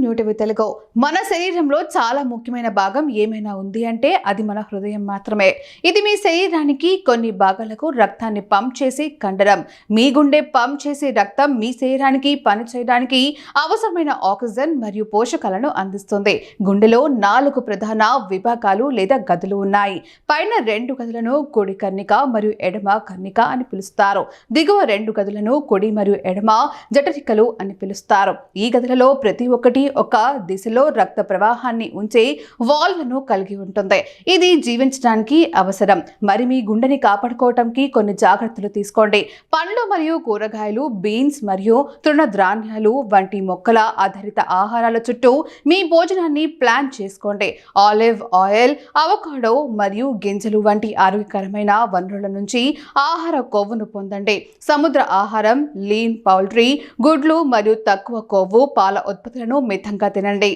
New TV Telugu. మన శరీరంలో చాలా ముఖ్యమైన భాగం ఏమైనా ఉంది అంటే అది మన హృదయం మాత్రమే. ఇది మీ శరీరానికి కొన్ని భాగాలకు రక్తాన్ని పంప్ చేసి కండరం. మీ గుండె పంప్ చేసి రక్తం మీ శరీరానికి పని చేయడానికి అవసరమైన ఆక్సిజన్ మరియు పోషకాలను అందిస్తుంది. గుండెలో 4 ప్రధాన విభాగాలు లేదా గదులు ఉన్నాయి. పైన 2 గదులను కుడి కర్ణిక మరియు ఎడమ కర్ణిక అని పిలుస్తారు. దిగువ 2 గదులను కుడి మరియు ఎడమ జఠరికలు అని పిలుస్తారు. ఈ గదులలో ప్రతి ఒక్కటి ఒక దిశలో రక్త ప్రవాహాన్ని ఉంచే వాల్వ్లను కలిగి ఉంటుంది. ఇది జీవించడానికి అవసరం. మరి మీ గుండెని కాపాడుకోవటానికి కొన్ని జాగ్రత్తలు తీసుకోండి. పండ్లు మరియు కూరగాయలు, బీన్స్ మరియు తృణధాన్యాలు వంటి మొక్కల ఆధారిత ఆహారాల చుట్టూ మీ భోజనాన్ని ప్లాన్ చేసుకోండి. ఆలివ్ ఆయిల్, అవకాడో మరియు గింజలు వంటి ఆరోగ్యకరమైన వనరుల నుంచి ఆహార కొవ్వును పొందండి. సముద్ర ఆహారం, లీన్ పౌల్ట్రీ, గుడ్లు మరియు తక్కువ కొవ్వు పాల ఉత్పత్తులను మితంగా తినండి.